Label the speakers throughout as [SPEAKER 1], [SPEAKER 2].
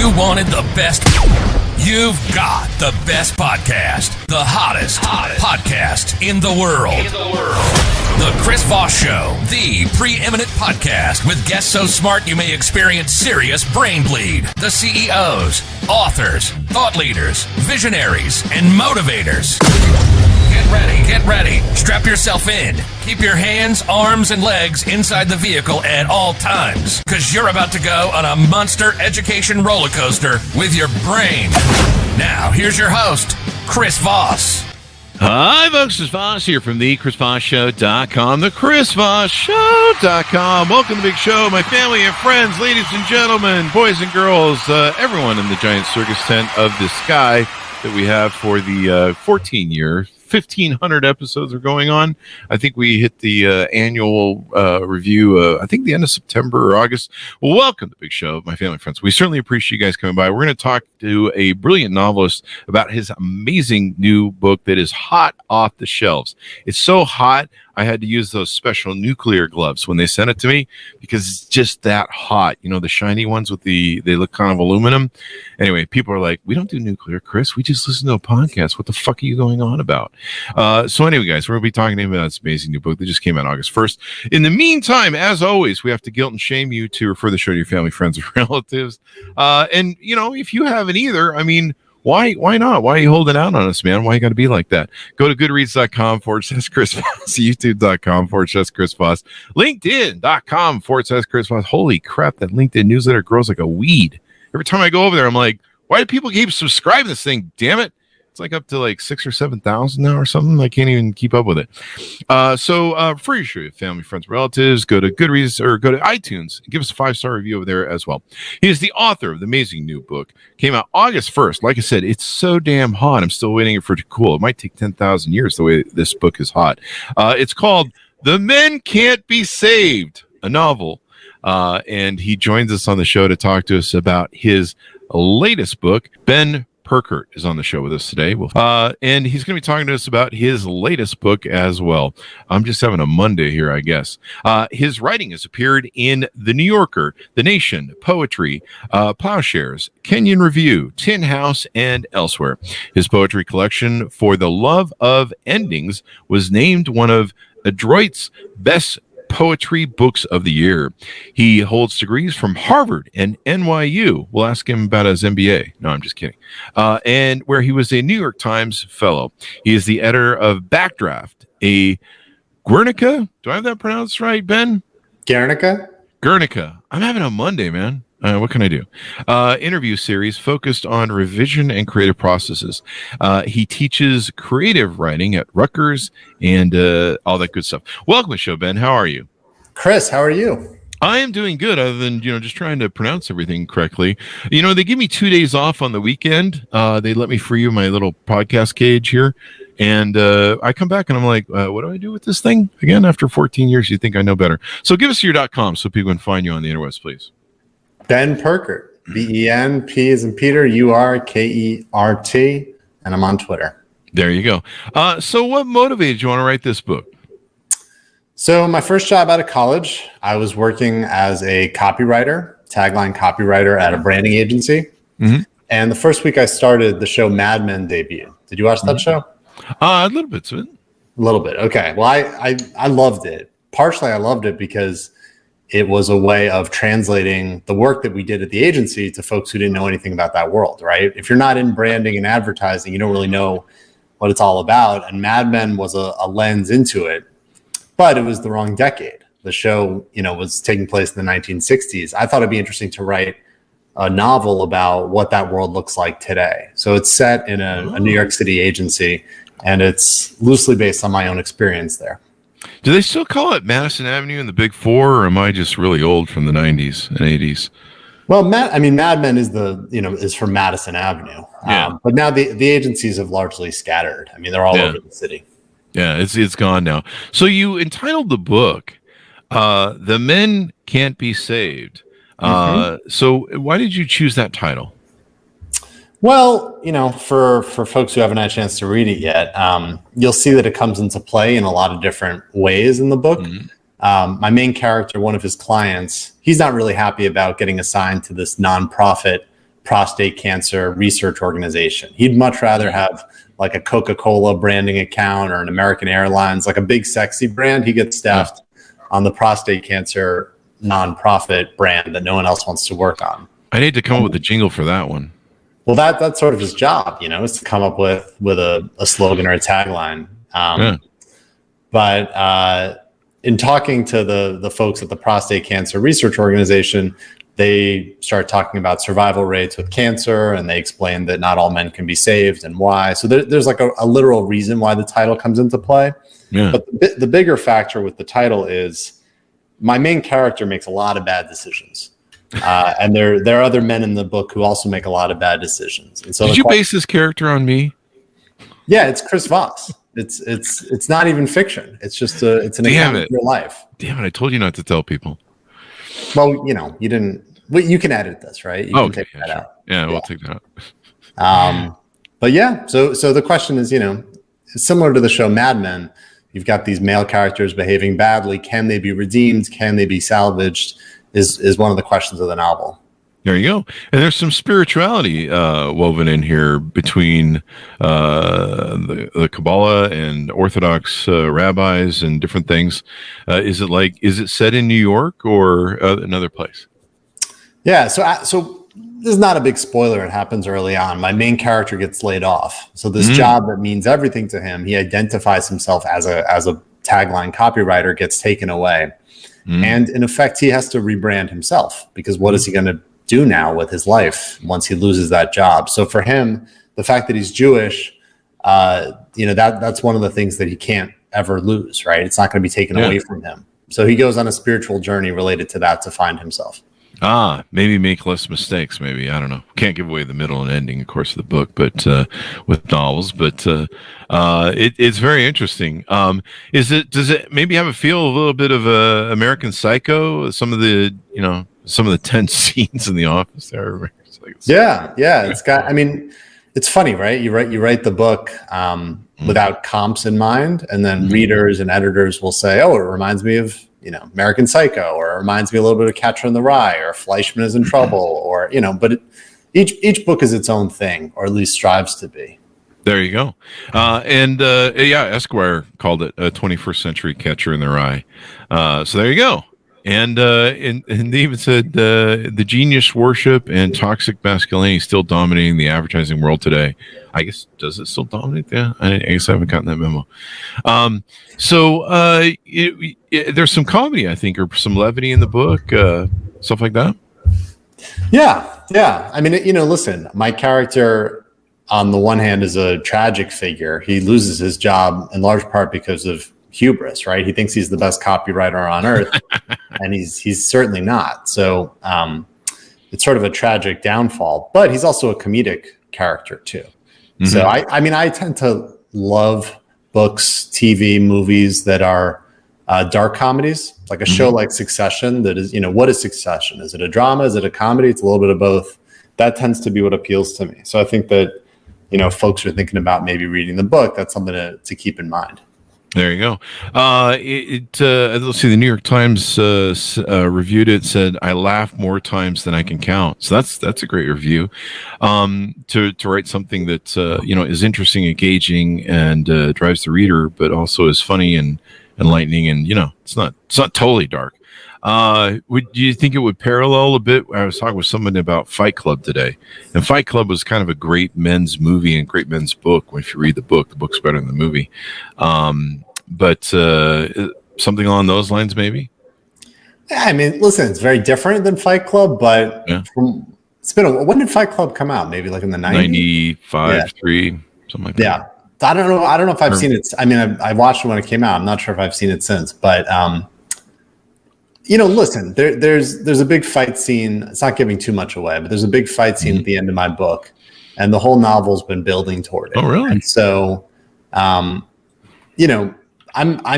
[SPEAKER 1] You wanted the best. You've got the best podcast. The hottest podcast in the world. The Chris Voss Show, the preeminent podcast with guests so smart you may experience serious brain bleed. The CEOs, authors, thought leaders, visionaries, and motivators. Get ready. Strap yourself in. Keep your hands, arms, and legs inside the vehicle at all times, because you're about to go on a monster education roller coaster with your brain. Now, here's your host, Chris Voss.
[SPEAKER 2] Hi, folks. It's Voss here from the ChrisVossShow.com, the ChrisVossShow.com. Welcome to the big show, my family and friends, ladies and gentlemen, boys and girls, everyone in the giant circus tent of the sky that we have for the 14-year 1,500 episodes are going on. I think we hit the annual review, I think the end of September or August. Well, welcome to the big show, my family and friends. We certainly appreciate you guys coming by. We're going to talk to a brilliant novelist about his amazing new book that is hot off the shelves. It's so hot, I had to use those special nuclear gloves when they sent it to me because it's just that hot. You know, the shiny ones with they look kind of aluminum. Anyway, people are like, we don't do nuclear, Chris. We just listen to a podcast. What the fuck are you going on about? So anyway, guys, we're going to be talking to him about this amazing new book that just came out August 1st. In the meantime, as always, we have to guilt and shame you to refer the show to your family, friends, and relatives. And, you know, if you haven't either, I mean, why not? Why are you holding out on us, man? Why you got to be like that? Go to goodreads.com/Chris Voss, youtube.com/Chris Voss, linkedin.com/Chris Voss. Holy crap, that LinkedIn newsletter grows like a weed. Every time I go over there, I'm like, why do people keep subscribing to this thing? Damn it. It's like up to like 6,000 or 7,000 now or something. I can't even keep up with it. So for your show, family, friends, relatives, go to Goodreads or go to iTunes and give us a 5-star review over there as well. He is the author of the amazing new book. Came out August 1st. Like I said, it's so damn hot. I'm still waiting for it to cool. It might take 10,000 years the way this book is hot. It's called The Men Can't Be Saved, a novel. And he joins us on the show to talk to us about his latest book. Ben Purkert is on the show with us today. And he's going to be talking to us about his latest book as well. I'm just having a Monday here, I guess. His writing has appeared in The New Yorker, The Nation, Poetry, Plowshares, Kenyon Review, Tin House, and elsewhere. His poetry collection, For the Love of Endings, was named one of Adroit's best poetry books of the year. He holds degrees from Harvard and NYU. We'll ask him about his MBA. No, I'm just kidding. And where he was a New York Times fellow. He is the editor of Backdraft, a Guernica. Do I have that pronounced right, Ben?
[SPEAKER 3] Guernica.
[SPEAKER 2] I'm having a Monday, man. What can I do? Interview series focused on revision and creative processes. He teaches creative writing at Rutgers and all that good stuff. Welcome to the show, Ben. How are you?
[SPEAKER 3] Chris, how are you?
[SPEAKER 2] I am doing good, other than, just trying to pronounce everything correctly. They give me 2 days off on the weekend. They let me free my little podcast cage here. And I come back and I'm like, what do I do with this thing? Again, after 14 years, you think I know better. So give us your .com so people can find you on the interwebs, please.
[SPEAKER 3] Ben Purkert, Ben, P as in Peter, Urkert, and I'm on Twitter.
[SPEAKER 2] There you go. So what motivated you want to write this book?
[SPEAKER 3] So my first job out of college, I was working as a copywriter, tagline copywriter at a branding agency. Mm-hmm. And the first week I started, the show Mad Men debuted. Did you watch that show?
[SPEAKER 2] A little bit, of it.
[SPEAKER 3] A little bit. Okay. Well, I loved it. Partially, I loved it because it was a way of translating the work that we did at the agency to folks who didn't know anything about that world, right? If you're not in branding and advertising, you don't really know what it's all about. And Mad Men was a lens into it, but it was the wrong decade. The show, was taking place in the 1960s. I thought it'd be interesting to write a novel about what that world looks like today. So it's set in a New York City agency, and it's loosely based on my own experience there.
[SPEAKER 2] Do they still call it Madison Avenue and the Big Four, or am I just really old from the 90s and 80s?
[SPEAKER 3] Well, Mad Men is is from Madison Avenue.
[SPEAKER 2] Yeah.
[SPEAKER 3] But now the agencies have largely scattered. I mean, they're all over the city.
[SPEAKER 2] Yeah, it's gone now. So you entitled the book, The Men Can't Be Saved. So why did you choose that title?
[SPEAKER 3] Well, for folks who haven't had a chance to read it yet, you'll see that it comes into play in a lot of different ways in the book. Mm-hmm. My main character, one of his clients, he's not really happy about getting assigned to this nonprofit prostate cancer research organization. He'd much rather have like a Coca-Cola branding account or an American Airlines, like a big sexy brand. He gets staffed on the prostate cancer nonprofit brand that no one else wants to work on.
[SPEAKER 2] I need to come up with a jingle for that one.
[SPEAKER 3] Well, that's sort of his job, is to come up with a slogan or a tagline. But in talking to the folks at the Prostate Cancer Research Organization, they start talking about survival rates with cancer, and they explain that not all men can be saved and why. So there's like a literal reason why the title comes into play. Yeah. But the bigger factor with the title is my main character makes a lot of bad decisions. And there are other men in the book who also make a lot of bad decisions. And so, did you
[SPEAKER 2] base this character on me?
[SPEAKER 3] Yeah, it's Chris Voss. It's not even fiction. It's just it's an account of your life.
[SPEAKER 2] Damn it! I told you not to tell people.
[SPEAKER 3] Well, you didn't. Well, you can edit this, right? You can take that out.
[SPEAKER 2] Yeah, we'll take that out.
[SPEAKER 3] But yeah, so the question is, similar to the show Mad Men. You've got these male characters behaving badly. Can they be redeemed? Can they be salvaged? Is one of the questions of the novel.
[SPEAKER 2] There you go. And there's some spirituality woven in here between the Kabbalah and Orthodox rabbis and different things. Is it set in New York or another place?
[SPEAKER 3] Yeah. So this is not a big spoiler. It happens early on. My main character gets laid off. So this job that means everything to him, he identifies himself as a tagline copywriter, gets taken away. And in effect, he has to rebrand himself, because what is he going to do now with his life once he loses that job? So for him, the fact that he's Jewish, that's one of the things that he can't ever lose, right? It's not going to be taken away from him. So he goes on a spiritual journey related to that to find himself.
[SPEAKER 2] Maybe make less mistakes. Maybe, I don't know. Can't give away the middle and ending, of course, of the book, but with novels. But it's very interesting. Does it maybe have a little bit of American Psycho? Some of the tense scenes in the office there.
[SPEAKER 3] Yeah. It's got. I mean, it's funny, right? You write the book without comps in mind, and then readers and editors will say, "Oh, it reminds me of." American Psycho, or it reminds me a little bit of Catcher in the Rye, or Fleischman is in Trouble, or, but each book is its own thing, or at least strives to be.
[SPEAKER 2] There you go. Esquire called it a 21st century Catcher in the Rye. So there you go. And they even said the genius worship and toxic masculinity is still dominating the advertising world today. I guess, does it still dominate? Yeah, I guess I haven't gotten that memo. There's some comedy, I think, or some levity in the book, stuff like that.
[SPEAKER 3] Yeah. I mean, listen, my character on the one hand is a tragic figure. He loses his job in large part because of hubris, right? He thinks he's the best copywriter on earth, and he's certainly not. So it's sort of a tragic downfall, but he's also a comedic character too. Mm-hmm. So I tend to love books, TV, movies that are dark comedies, like a show like Succession. That is, what is Succession? Is it a drama? Is it a comedy? It's a little bit of both. That tends to be what appeals to me. So I think that, folks are thinking about maybe reading the book. That's something to keep in mind.
[SPEAKER 2] There you go. Let's see. The New York Times reviewed it. Said, "I laugh more times than I can count." So that's a great review. To write something that is interesting, engaging, and drives the reader, but also is funny and enlightening, and it's not totally dark. Do you think it would parallel a bit? I was talking with someone about Fight Club today, and Fight Club was kind of a great men's movie and great men's book. If you read the book's better than the movie. But something along those lines, maybe.
[SPEAKER 3] Yeah, I mean, listen, it's very different than Fight Club, but when did Fight Club come out? Maybe like in the 90s?
[SPEAKER 2] 95, 3, something like that.
[SPEAKER 3] Yeah. I don't know if I've seen it. I mean, I watched it when it came out. I'm not sure if I've seen it since, but listen, there's a big fight scene. It's not giving too much away, but there's a big fight scene at the end of my book, and the whole novel's been building toward it.
[SPEAKER 2] Oh, really?
[SPEAKER 3] And so, I'm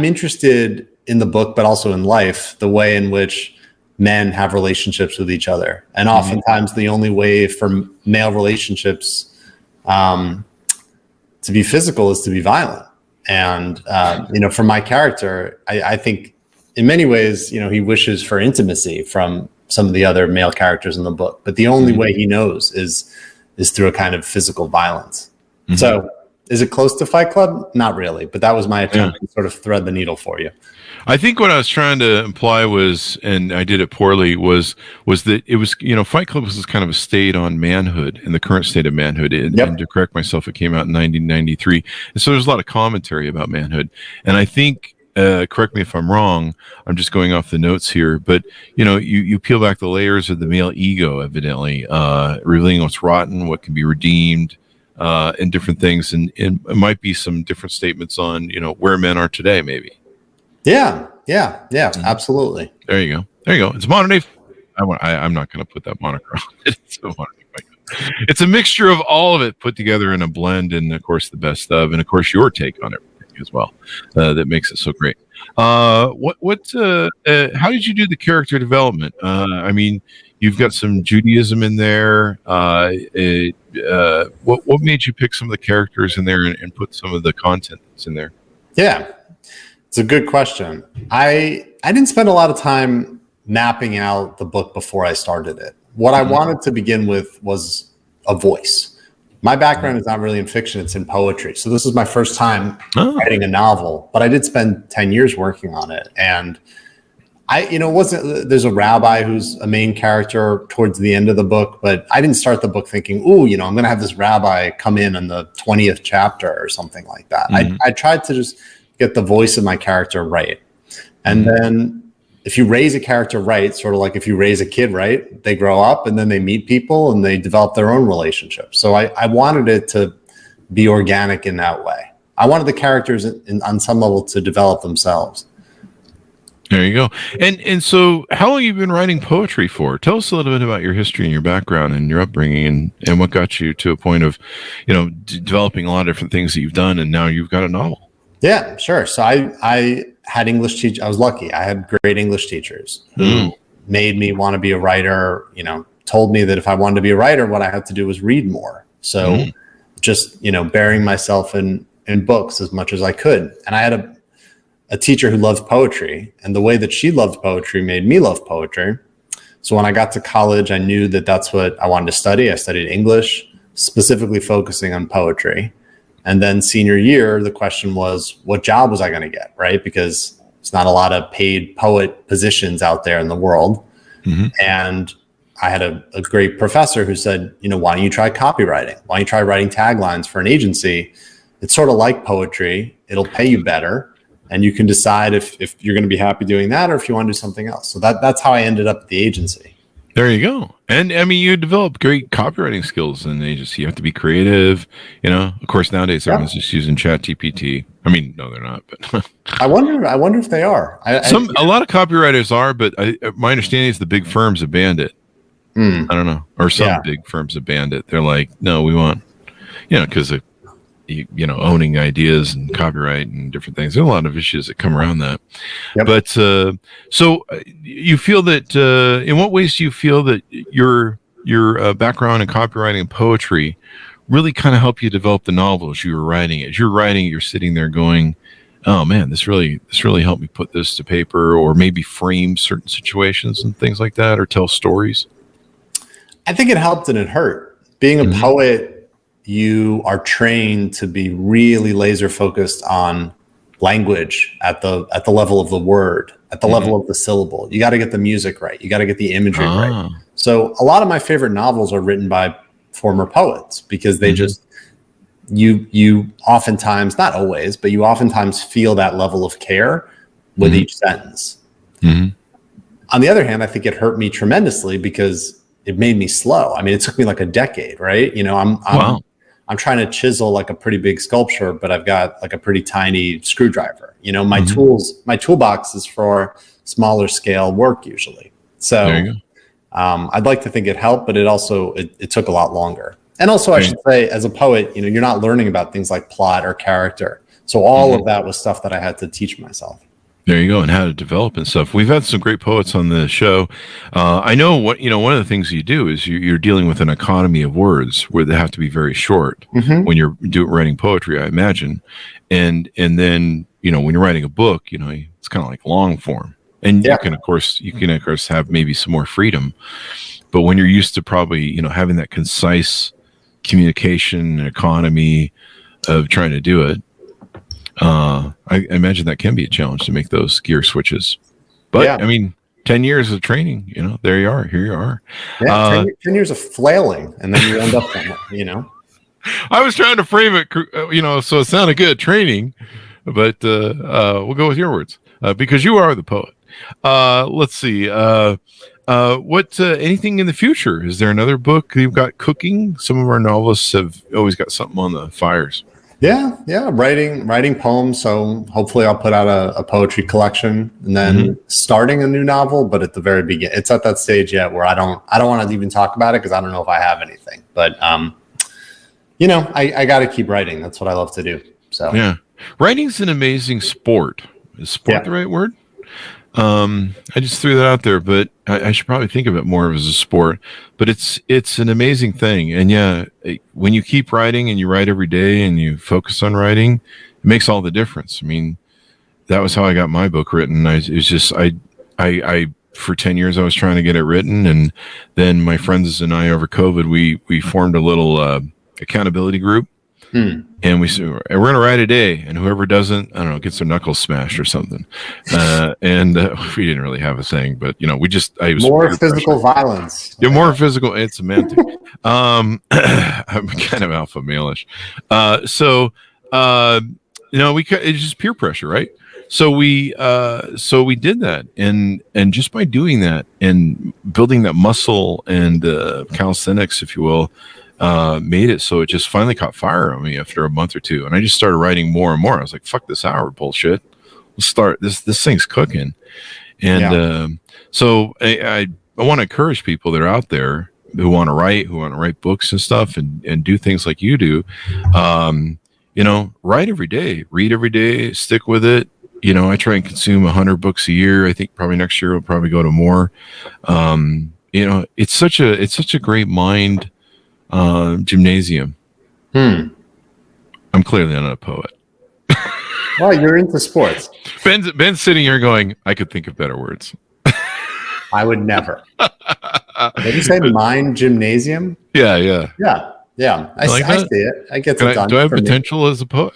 [SPEAKER 3] interested in the book, but also in life, the way in which men have relationships with each other, and oftentimes the only way for male relationships to be physical is to be violent. And for my character, I think in many ways, he wishes for intimacy from some of the other male characters in the book. But the only way he knows is through a kind of physical violence. So is it close to Fight Club? Not really, but that was my attempt to sort of thread the needle for you.
[SPEAKER 2] I think what I was trying to imply was, and I did it poorly, was that it was, Fight Club was kind of a state on manhood and the current state of manhood. And to correct myself, it came out in 1993. And so there's a lot of commentary about manhood. And I think, correct me if I'm wrong, I'm just going off the notes here, but, you peel back the layers of the male ego, evidently, revealing what's rotten, what can be redeemed, and different things. And it might be some different statements on, where men are today, maybe.
[SPEAKER 3] Yeah, absolutely.
[SPEAKER 2] There you go. It's modern day. I'm not going to put that moniker on it. It's a mixture of all of it put together in a blend, and of course the best of, and of course your take on everything as well. That makes it so great. How did you do the character development? I mean, you've got some Judaism in there. What made you pick some of the characters in there and put some of the content that's in there?
[SPEAKER 3] Yeah. It's a good question. I didn't spend a lot of time mapping out the book before I started it. What I wanted to begin with was a voice. My background is not really in fiction, it's in poetry. So this is my first time writing a novel, but I did spend 10 years working on it. And there's a rabbi who's a main character towards the end of the book, but I didn't start the book thinking, I'm going to have this rabbi come in the 20th chapter or something like that. I tried to just get the voice of my character right. And then if you raise a character right, sort of like if you raise a kid right, they grow up and then they meet people and they develop their own relationships. So I wanted it to be organic in that way. I wanted the characters on some level to develop themselves.
[SPEAKER 2] There you go. And so how long have you been writing poetry for? Tell us a little bit about your history and your background and your upbringing and what got you to a point of, developing a lot of different things that you've done, and now you've got a novel.
[SPEAKER 3] Yeah, sure. So I had English teachers. I was lucky. I had great English teachers who made me want to be a writer, told me that if I wanted to be a writer, what I had to do was read more. So just, burying myself in books as much as I could. And I had a teacher who loved poetry, and the way that she loved poetry made me love poetry. So when I got to college, I knew that that's what I wanted to study. I studied English, specifically focusing on poetry. And then senior year, the question was, what job was I going to get, right? Because it's not a lot of paid poet positions out there in the world. And I had a great professor who said, why don't you try copywriting? Why don't you try writing taglines for an agency? It's sort of like poetry. It'll pay you better. And you can decide if you're going to be happy doing that or if you want to do something else. So that's how I ended up at the agency.
[SPEAKER 2] There you go. And I mean, you develop great copywriting skills in the agency. You have to be creative. Of course, nowadays everyone's just using ChatGPT. I mean, no, they're not. But
[SPEAKER 3] I wonder if they are.
[SPEAKER 2] A lot of copywriters are, but my understanding is the big firms have banned it. I don't know, or some big firms have banned it. They're like, no, we want, because of owning ideas and copyright and different things. There's a lot of issues that come around that. But so you feel that in what ways do you feel that your background in copywriting and poetry really kind of helped you develop the novel as you were writing it? As you're writing it, you're sitting there going, oh man, this really helped me put this to paper, or maybe frame certain situations and things like that, or tell stories.
[SPEAKER 3] I think it helped and it hurt. Being a poet, you are trained to be really laser focused on language at the level of the word, at the level of the syllable. You got to get the music right. You got to get the imagery right. So a lot of my favorite novels are written by former poets because they just, you oftentimes, not always, but you oftentimes feel that level of care with each sentence. On the other hand, I think it hurt me tremendously because it made me slow. I mean, it took me like a decade, right? I'm trying to chisel like a pretty big sculpture, but I've got like a pretty tiny screwdriver. My toolbox is for smaller scale work usually. So I'd like to think it helped, but it took a lot longer. And also I should say, as a poet, you're not learning about things like plot or character. So all of that was stuff that I had to teach myself.
[SPEAKER 2] There you go, and how to develop and stuff. We've had some great poets on the show. I know one of the things you do is you're dealing with an economy of words where they have to be very short when you're writing poetry, I imagine. And then, when you're writing a book, it's kind of like long form. And you can of course have maybe some more freedom, but when you're used to probably having that concise communication and economy of trying to do it, I imagine that can be a challenge to make those gear switches. But I mean, 10 years of training, there you are. Here you are.
[SPEAKER 3] Yeah, 10 years of flailing, and then you end up somewhere,
[SPEAKER 2] I was trying to frame it, so it sounded good, training, but we'll go with your words because you are the poet. Let's see. What anything in the future? Is there another book you've got cooking? Some of our novelists have always got something on the fires.
[SPEAKER 3] Yeah, writing poems. So hopefully I'll put out a poetry collection, and then starting a new novel. But at the very beginning, it's at that stage yet where I don't want to even talk about it because I don't know if I have anything. But I got to keep writing. That's what I love to do. So
[SPEAKER 2] yeah, writing's an amazing sport. Is sport the right word? I just threw that out there, but I should probably think of it more as a sport. But it's an amazing thing, and when you keep writing and you write every day and you focus on writing, it makes all the difference. I mean, that was how I got my book written. I for 10 years I was trying to get it written, and then my friends and I over COVID we formed a little accountability group. And we said, we're going to write a day, and whoever doesn't, I don't know, gets their knuckles smashed or something. And we didn't really have a thing, but I was
[SPEAKER 3] more physical violence.
[SPEAKER 2] Yeah, more physical and semantic. I'm kind of alpha male-ish. It's just peer pressure, right? So we did that, and just by doing that and building that muscle and calisthenics, if you will, made it so it just finally caught fire on me after a month or two, and I just started writing more and more. I was like, "Fuck this hour bullshit. Let's start this thing's cooking." And so I want to encourage people that are out there who want to write books and stuff, and do things like you do. Write every day, read every day, stick with it. I try and consume 100 books a year. I think probably next year we'll probably go to more. It's such a great mind gymnasium. I'm clearly not a poet.
[SPEAKER 3] Well, you're into sports.
[SPEAKER 2] Ben's sitting here going, I could think of better words.
[SPEAKER 3] I would never. Did you say mind gymnasium?
[SPEAKER 2] Yeah.
[SPEAKER 3] I see it. I get it done.
[SPEAKER 2] Do I have potential as a poet?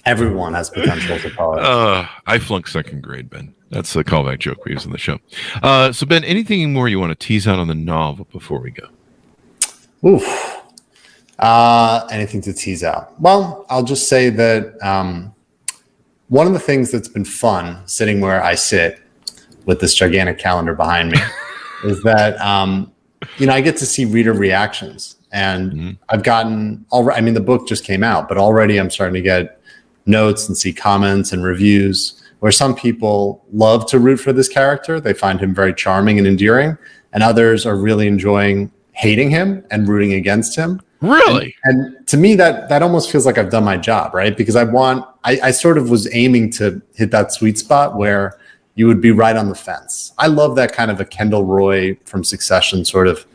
[SPEAKER 3] Everyone has potential as a poet.
[SPEAKER 2] I flunked second grade, Ben. That's the callback joke we use on the show. So Ben, anything more you want to tease out on the novel before we go?
[SPEAKER 3] Oof. Anything to tease out? Well, I'll just say that one of the things that's been fun sitting where I sit with this gigantic calendar behind me is that I get to see reader reactions, and I've gotten the book just came out, but already I'm starting to get notes and see comments and reviews where some people love to root for this character. They find him very charming and endearing, and others are really enjoying hating him and rooting against him.
[SPEAKER 2] Really?
[SPEAKER 3] And to me, that almost feels like I've done my job, right? Because I sort of was aiming to hit that sweet spot where you would be right on the fence. I love that kind of a Kendall Roy from Succession sort of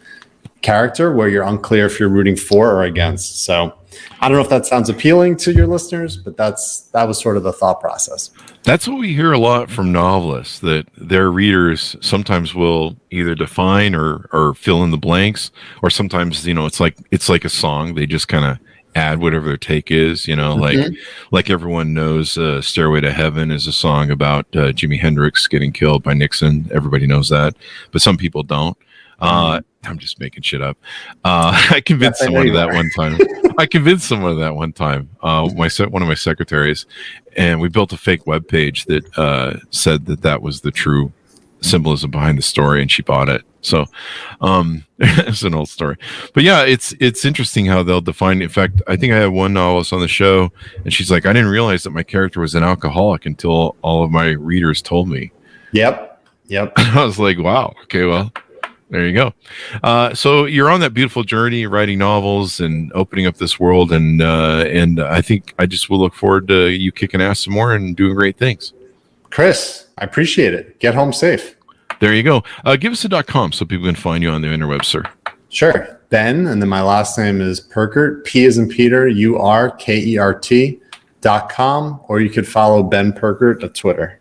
[SPEAKER 3] character where you're unclear if you're rooting for or against. So I don't know if that sounds appealing to your listeners, but that was sort of the thought process.
[SPEAKER 2] That's what we hear a lot from novelists, that their readers sometimes will either define or fill in the blanks, or sometimes, it's like a song. They just kind of add whatever their take is, like everyone knows Stairway to Heaven is a song about Jimi Hendrix getting killed by Nixon. Everybody knows that, but some people don't. I'm just making shit up. I convinced someone of that one time. One of my secretaries, and we built a fake web page that said that was the true symbolism behind the story, and she bought it. So it's an old story, but yeah, it's interesting how they'll define. In fact, I think I had one novelist on the show, and she's like, I didn't realize that my character was an alcoholic until all of my readers told me.
[SPEAKER 3] Yep.
[SPEAKER 2] I was like, wow, okay, well, there you go. So you're on that beautiful journey, writing novels and opening up this world, and I think I just will look forward to you kicking ass some more and doing great things.
[SPEAKER 3] Chris, I appreciate it. Get home safe.
[SPEAKER 2] There you go. Give us a .com so people can find you on the interweb, sir.
[SPEAKER 3] Sure. Ben, and then my last name is Purkert, P as in Peter, URKERT.com, or you could follow Ben Purkert at Twitter.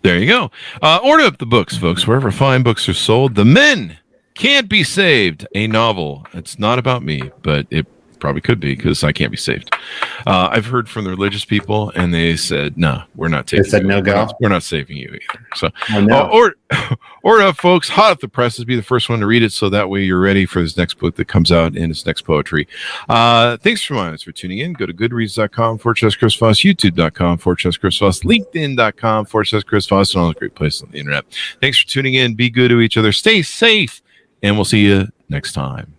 [SPEAKER 2] There you go. Order up the books, folks, wherever fine books are sold. The Men Can't Be Saved, a novel. It's not about me, but it probably could be because I can't be saved. I've heard from the religious people, and they said, "No, we're not taking."
[SPEAKER 3] They said, "No go."
[SPEAKER 2] We're not saving you either. So,
[SPEAKER 3] no.
[SPEAKER 2] Order up, folks. Hot off the presses. Be the first one to read it, so that way you're ready for this next book that comes out in its next poetry. Thanks for tuning in. Go to goodreads.com/Chris Voss, youtube.com/Chris Voss, linkedin.com/Chris Voss, and all the great places on the internet. Thanks for tuning in. Be good to each other. Stay safe, and we'll see you next time.